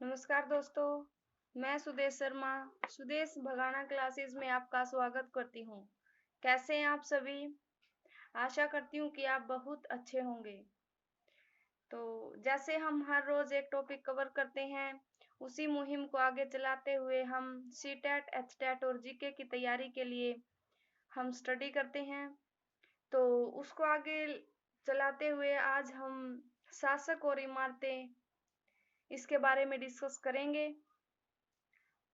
नमस्कार दोस्तों, मैं सुदेश शर्मा सुदेश भगाना क्लासेस में आपका स्वागत करती हूँ। कैसे हैं आप सभी? आशा करती हूँ कि आप बहुत अच्छे होंगे। तो जैसे हम हर रोज एक टॉपिक कवर करते हैं, उसी मुहिम को आगे चलाते हुए हम सीटेट, एचटेट और जीके की तैयारी के लिए हम स्टडी करते हैं। तो उसको आगे चलाते हुए आज हम शासक और इमारतें इसके बारे में डिस्कस करेंगे।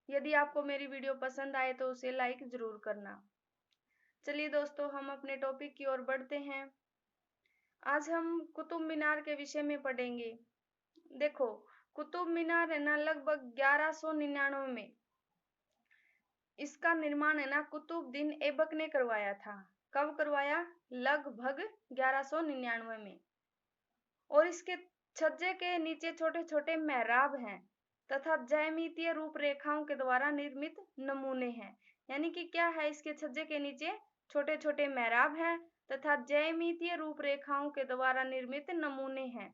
यदि आपको मेरी वीडियो पसंद आए तो उसे लाइक जरूर करना। चलिए दोस्तों, हम अपने टॉपिक की ओर बढ़ते हैं। आज हम कुतुब मीनार के विषय में पढ़ेंगे। देखो, कुतुब मीनार है ना लगभग 1199 में इसका निर्माण है ना कुतुबुद्दीन ऐबक ने करवाया था। कब करवाया? लगभग 1199 में। और इसके छज्जे के नीचे छोटे छोटे मेहराब हैं तथा ज्यामितीय रूपरेखाओं के द्वारा निर्मित नमूने हैं। यानी कि क्या है, इसके छज्जे के नीचे छोटे छोटे मेहराब हैं तथा ज्यामितीय रूपरेखाओं के द्वारा निर्मित नमूने हैं।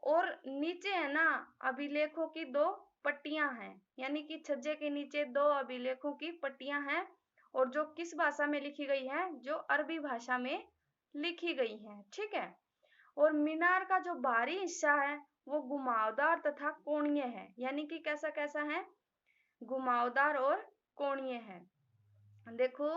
और नीचे है ना अभिलेखों की दो पट्टियां हैं, यानी कि छज्जे के नीचे दो अभिलेखों की पट्टियां हैं और जो किस भाषा में लिखी गई है? जो अरबी भाषा में लिखी गई है। ठीक है। और मीनार का जो बाहरी हिस्सा है वो घुमावदार तथा कोणीय है। यानी कि कैसा कैसा है? घुमावदार और कोणीय है। देखो,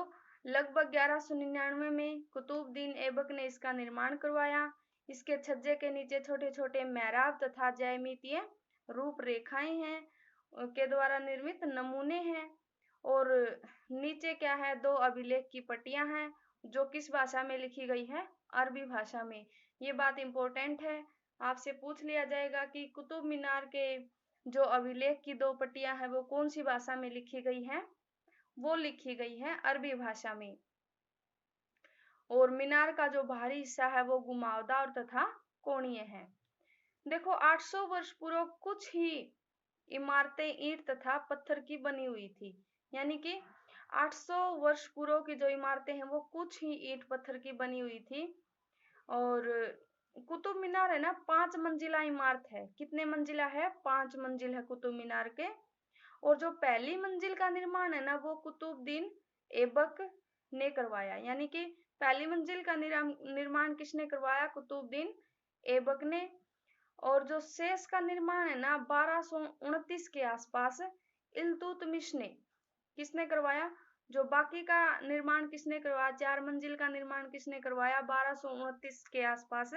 लगभग 1199 में कुतुबुद्दीन ऐबक ने इसका निर्माण करवाया। इसके छज्जे के नीचे छोटे छोटे मेहराब तथा ज्यामितीय रूपरेखाएं हैं के द्वारा निर्मित नमूने हैं। और नीचे क्या है? दो अभिलेख की पट्टियां हैं जो किस भाषा में लिखी गई है? अरबी भाषा में। ये बात इंपॉर्टेंट है, आपसे पूछ लिया जाएगा कि कुतुब मीनार के जो अभिलेख की दो पट्टियां हैं वो कौन सी भाषा में लिखी गई है? वो लिखी गई है अरबी भाषा में। और मीनार का जो बाहरी हिस्सा है वो घुमावदार तथा कोणीय है। देखो, 800 वर्ष पूर्व कुछ ही इमारतें ईंट तथा पत्थर की बनी हुई थी। यानी कि 800 वर्ष पूर्व की जो इमारतें हैं वो कुछ ही ईंट पत्थर की बनी हुई थी। और कुतुब मीनार है ना 5 मंजिला इमारत है। कितने मंजिला है? 5 मंजिल है कुतुब मीनार के। और जो पहली मंजिल का निर्माण है ना वो कुतुबुद्दीन ऐबक ने करवाया। यानी कि पहली मंजिल का निर्माण किसने करवाया? कुतुबुद्दीन ऐबक ने। और जो शेष का निर्माण है ना 1229 के आसपास इल्तुतमिश ने। किसने करवाया? जो बाकी का निर्माण किसने करवाया? 4 मंजिल का निर्माण किसने करवाया? 1229 के आसपास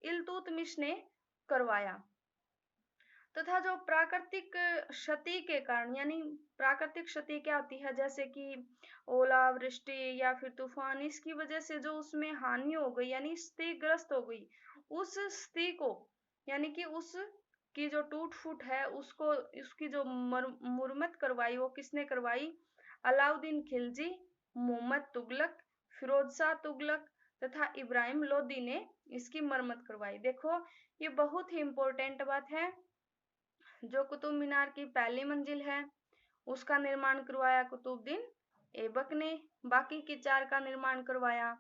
इल्तुतमिश ने करवाया। तथा जो प्राकृतिक क्षति के कारण, यानी प्राकृतिक क्षति क्या होती है? जैसे कि ओलावृष्टि या फिर तूफान, इसकी वजह से जो उसमें हानि हो गई यानी क्षतिग्रस्त हो गई, उस स्थिति को यानी कि उस की जो टूट फूट है उसको उसकी जो मुरम्मत करवाई वो किसने करवाई? अलाउद्दीन खिलजी, मोहम्मद तुगलक, फिरोज शाह तुगलक तथा इब्राहिम लोदी ने इसकी मरम्मत करवाई। देखो, ये बहुत ही इंपॉर्टेंट बात है। जो कुतुब मीनार की पहली मंजिल है उसका निर्माण करवाया कुतुबुद्दीन ऐबक ने। बाकी की 4 का निर्माण करवाया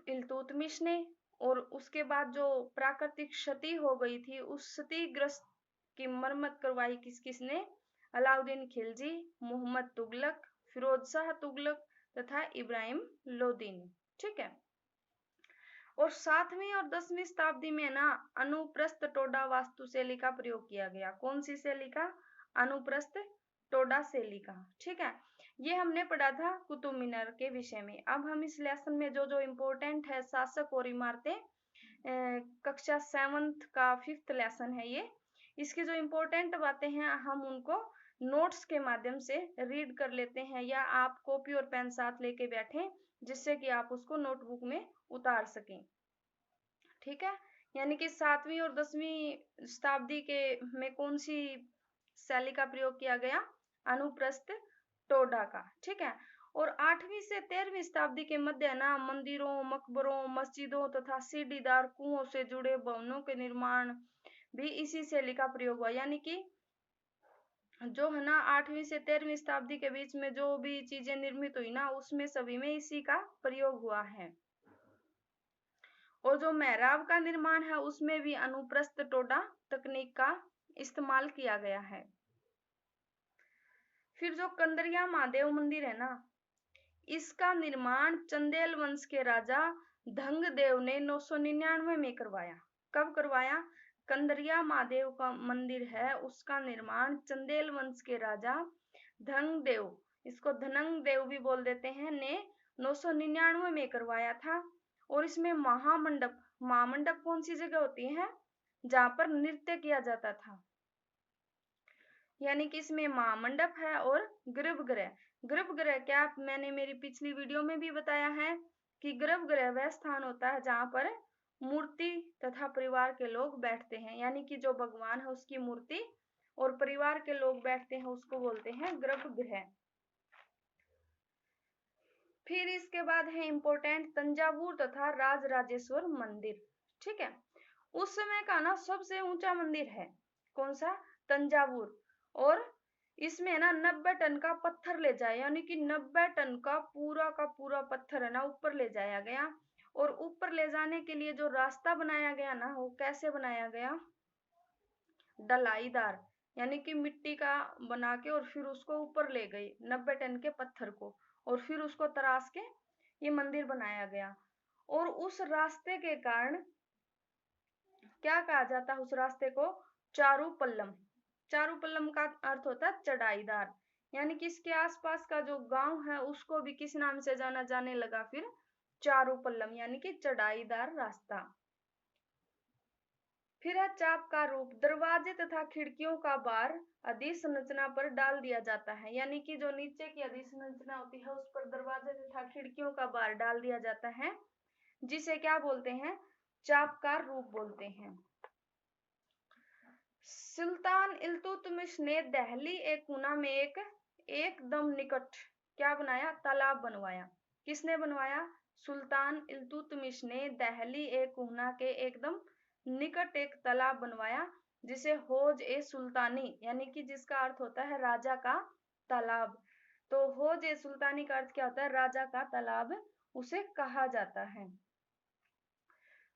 इल्तुतमिश ने। और उसके बाद जो प्राकृतिक क्षति हो गई थी उस क्षतिग्रस्त की मरम्मत करवाई किस किसने? अलाउद्दीन खिलजी, मोहम्मद तुगलक, फिरोज शाह तुगलक तथा इब्राहिम लोदी ने। ठीक है। और 7वीं और 10वीं शताब्दी में ना अनुप्रस्थ टोडा वास्तुशैली का प्रयोग किया गया। कौन सी शैली का? अनुप्रस्थ टोडा शैली का। ठीक है। ये हमने पढ़ा था कुतुब मीनार के विषय में। अब हम इस लेसन में जो जो इम्पोर्टेंट है शासक और इमारतें, कक्षा 7th का 5th लेसन है ये। इसकी जो इम्पोर्टेंट बातें हैं हम उनको नोट्स के माध्यम से रीड कर लेते हैं, या आप कॉपी और पेन साथ लेके बैठे जिससे कि आप उसको नोटबुक में उतार सकें। ठीक है। यानी कि 7वीं और 10वीं शताब्दी के में कौन सी शैली का प्रयोग किया गया? अनुप्रस्थ टोडा का। ठीक है। और 8वीं से 13वीं शताब्दी के मध्य ना मंदिरों, मकबरों, मस्जिदों तथा सीढ़ीदार कुओं से जुड़े भवनों के निर्माण भी इसी शैली का प्रयोग हुआ। यानी कि जो है ना 8वीं से 13वीं शताब्दी के बीच में जो भी चीजें निर्मित हुई ना उसमें सभी में इसी का प्रयोग हुआ है। और जो मेहराब का निर्माण है उसमें भी अनुप्रस्थ टोडा तकनीक का इस्तेमाल किया गया है। फिर जो कंदरिया महादेव मंदिर है ना, इसका निर्माण चंदेल वंश के राजा धंगदेव ने 999 में करवाया। कब करवाया? कंदरिया महादेव का मंदिर है, उसका निर्माण चंदेल वंश के राजा धंगदेव, इसको धनंग देव भी बोल देते हैं, ने 999 में करवाया था। और इसमें महामंडप, महामंडप कौन सी जगह होती है? जहां पर नृत्य किया जाता था, यानी कि इसमें महामंडप है। और गर्भगृह, गर्भगृह क्या, मैंने मेरी पिछली वीडियो में भी बताया है कि गर्भगृह वह स्थान होता है जहां पर मूर्ति तथा परिवार के लोग बैठते हैं, यानी कि जो भगवान है उसकी मूर्ति और परिवार के लोग बैठते हैं, उसको बोलते हैं गर्भगृह। फिर इसके बाद है इंपॉर्टेंट तंजावुर तथा राजराजेश्वर मंदिर। ठीक है, उस समय का ना सबसे ऊंचा मंदिर है, कौन सा? तंजावुर। और इसमें ना 90 टन का पत्थर ले जाए, यानी कि 90 टन का पूरा पत्थर है ना ऊपर ले जाया गया। और ऊपर ले जाने के लिए जो रास्ता बनाया गया ना, वो कैसे बनाया गया? ढलाईदार, यानी कि मिट्टी का बना के और फिर उसको ऊपर ले गए 90 टन के पत्थर को, और फिर उसको तराश के ये मंदिर बनाया गया। और उस रास्ते के कारण क्या कहा जाता है उस रास्ते को? चारुपल्लम। चारुपल्लम का अर्थ होता है चढ़ाईदार, यानी कि इसके आसपास का जो गांव है उसको भी किस नाम से जाना जाने लगा? फिर चारुपल्लम, यानी कि चढ़ाईदार रास्ता। फिर है चाप का रूप, दरवाजे तथा खिड़कियों का भार अधिसंरचना पर डाल दिया जाता है, यानी कि जो नीचे की अधिसंरचना होती है उस पर दरवाजे तथा खिड़कियों का भार डाल दिया जाता है, जिसे क्या बोलते हैं? चाप का रूप बोलते हैं। सुल्तान इल्तुतमिश ने दहली एक कुना में एकदम निकट क्या बनाया? तालाब बनवाया। किसने बनवाया? सुल्तान इल्तुतमिश ने दहली एक कुना के एकदम निकट एक तालाब बनवाया, जिसे हौज ए सुल्तानी, यानी कि जिसका अर्थ होता है राजा का तालाब। तो हौज ए सुल्तानी का अर्थ क्या होता है? राजा का तालाब उसे कहा जाता है।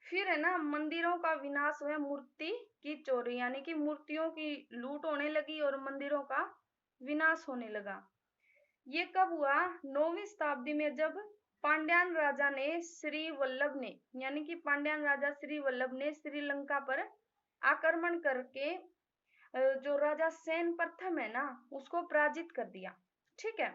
फिर है ना मंदिरों का विनाश हुआ, मूर्ति की चोरी, यानी कि मूर्तियों की लूट होने लगी और मंदिरों का विनाश होने लगा। ये कब हुआ? 9वीं शताब्दी में, जब पांड्यान राजा ने श्री वल्लभ ने, यानी कि पांड्यान राजा श्री वल्लभ ने श्रीलंका पर आक्रमण करके जो राजा सेन प्रथम है ना उसको पराजित कर दिया। ठीक है,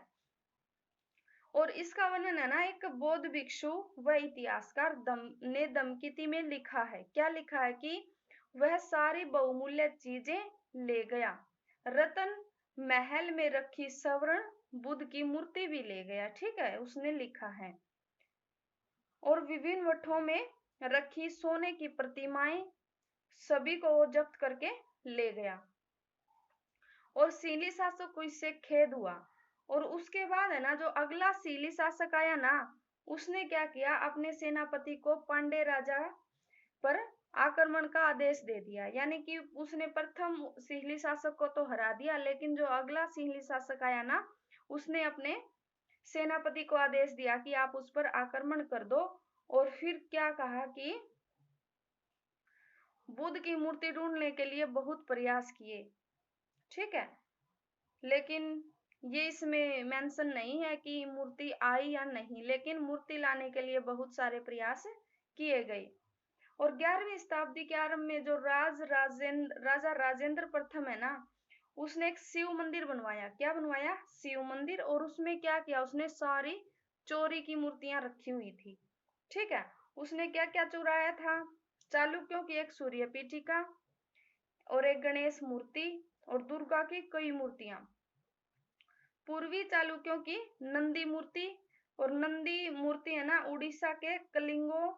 और इसका वर्णन है ना एक बौद्ध भिक्षु व इतिहासकार ने दमकीती में लिखा है। क्या लिखा है? कि वह सारी बहुमूल्य चीजें ले गया, रतन महल में रखी स्वर्ण बुद्ध की मूर्ति भी ले गया। ठीक है, उसने लिखा है। और विभिन्न मठों में रखी सोने की प्रतिमाएं सभी को वो जब्त करके ले गया। और सीली शासक को इससे खेद हुआ। और उसके बाद है ना जो अगला सीली शासक आया ना, उसने क्या किया? अपने सेनापति को पांडे राजा पर आक्रमण का आदेश दे दिया, यानी कि उसने प्रथम सीली शासक को तो हरा दिया, लेकिन जो अगला सीली शासक आया ना उसने अपने सेनापति को आदेश दिया कि आप उस पर आक्रमण कर दो। और फिर क्या कहा कि बुद्ध की मूर्ति ढूंढने के लिए बहुत प्रयास किए। ठीक है, लेकिन ये इसमें मेंशन नहीं है कि मूर्ति आई या नहीं, लेकिन मूर्ति लाने के लिए बहुत सारे प्रयास किए गए। और 11वीं शताब्दी के आरंभ में जो राजा राजेंद्र प्रथम है ना, उसने एक शिव मंदिर बनवाया। क्या बनवाया? शिव मंदिर। और उसमें क्या किया? उसने सारी चोरी की मूर्तियां रखी हुई थी। ठीक है, उसने क्या क्या चुराया था? चालुक्यों की एक सूर्य पीठिका और एक गणेश मूर्ति और दुर्गा की कई मूर्तियां, पूर्वी चालुक्यों की नंदी मूर्ति, और नंदी मूर्ति है ना उड़ीसा के कलिंगों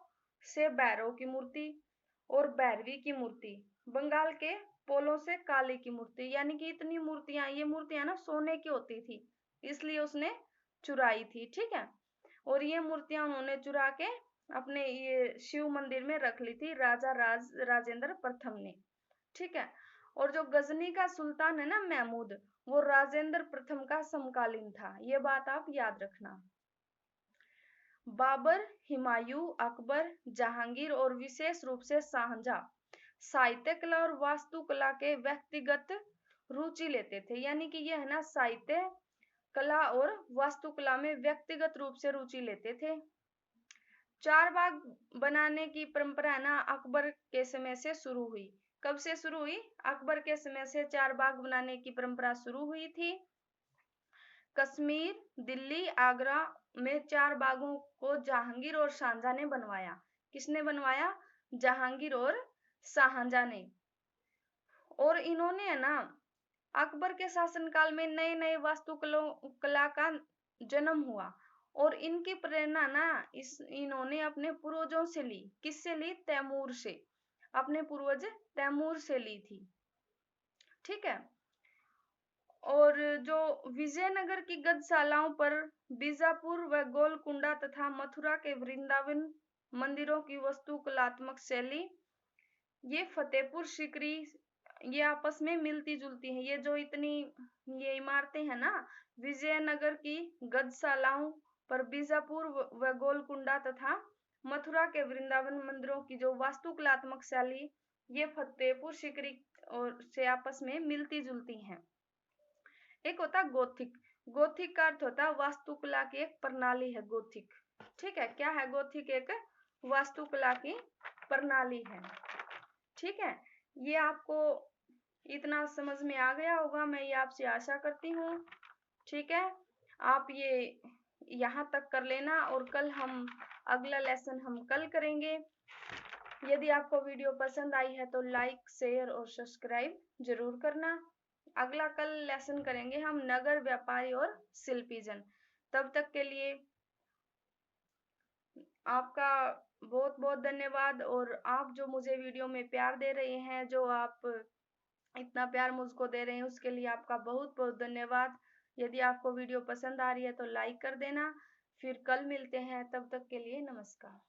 से भैरव की मूर्ति, और भैरवी की मूर्ति बंगाल के पोलो से काली की मूर्ति, यानी कि इतनी मूर्तियां, ये मूर्तियां ना सोने की होती थी, इसलिए उसने चुराई थी। ठीक है, और ये मूर्तियां उन्होंने चुरा के अपने ये शिव मंदिर में रख ली थी राजा राजेंद्र प्रथम ने। ठीक है, और जो गजनी का सुल्तान है ना महमूद, वो राजेंद्र प्रथम का समकालीन था, ये बात आप याद रखना। बाबर, हुमायूं, अकबर, जहांगीर और विशेष रूप से शाहजहां साहित्य कला और वास्तुकला के व्यक्तिगत रुचि लेते थे। यानी कि ये है ना, साहित्य कला और वास्तुकला में व्यक्तिगत रूप से रुचि लेते थे। चार बाग बनाने की परंपरा है ना, अकबर के समय से शुरू हुई। कब से शुरू हुई? अकबर के समय से चार बाग बनाने की परंपरा शुरू हुई थी। कश्मीर, दिल्ली, आगरा में चार बागों को जहांगीर और शाहजहां ने बनवाया। किसने बनवाया? जहांगीर और शाहजहां ने। और इन्होंने है ना, अकबर के शासनकाल में नए नए वास्तुकला का जन्म हुआ और इनकी प्रेरणा ना इन्होंने अपने पूर्वजों से ली। किससे ली? तैमूर से। अपने पूर्वज तैमूर से ली थी। ठीक है। और जो विजयनगर की गद्यशालाओं पर बीजापुर व गोलकुंडा तथा मथुरा के वृंदावन मंदिरों की वास्तुकलात्मक शैली, ये फतेहपुर सीकरी, ये आपस में मिलती जुलती हैं। ये जो इतनी ये इमारतें हैं ना, विजयनगर की गद्यशालाओं पर बीजापुर व गोलकुंडा तथा मथुरा के वृंदावन मंदिरों की जो वास्तुकलात्मक शैली, ये फतेहपुर सीकरी और से आपस में मिलती जुलती हैं। एक होता गोथिक। गोथिक का अर्थ होता है वास्तुकला की एक प्रणाली है गोथिक। ठीक है, क्या है गोथिक? एक वास्तुकला की प्रणाली है। ठीक है, ये आपको इतना समझ में आ गया होगा, मैं ये आपसे आशा करती हूँ। ठीक है, आप ये यहाँ तक कर लेना और कल हम अगला लेसन हम कल करेंगे। यदि आपको वीडियो पसंद आई है तो लाइक, शेयर और सब्सक्राइब जरूर करना। अगला कल लेसन करेंगे हम नगर व्यापारी और शिल्पीजन। तब तक के लिए आपका बहुत बहुत धन्यवाद। और आप जो मुझे वीडियो में प्यार दे रहे हैं, जो आप इतना प्यार मुझको दे रहे हैं, उसके लिए आपका बहुत बहुत धन्यवाद। यदि आपको वीडियो पसंद आ रही है तो लाइक कर देना। फिर कल मिलते हैं, तब तक के लिए नमस्कार।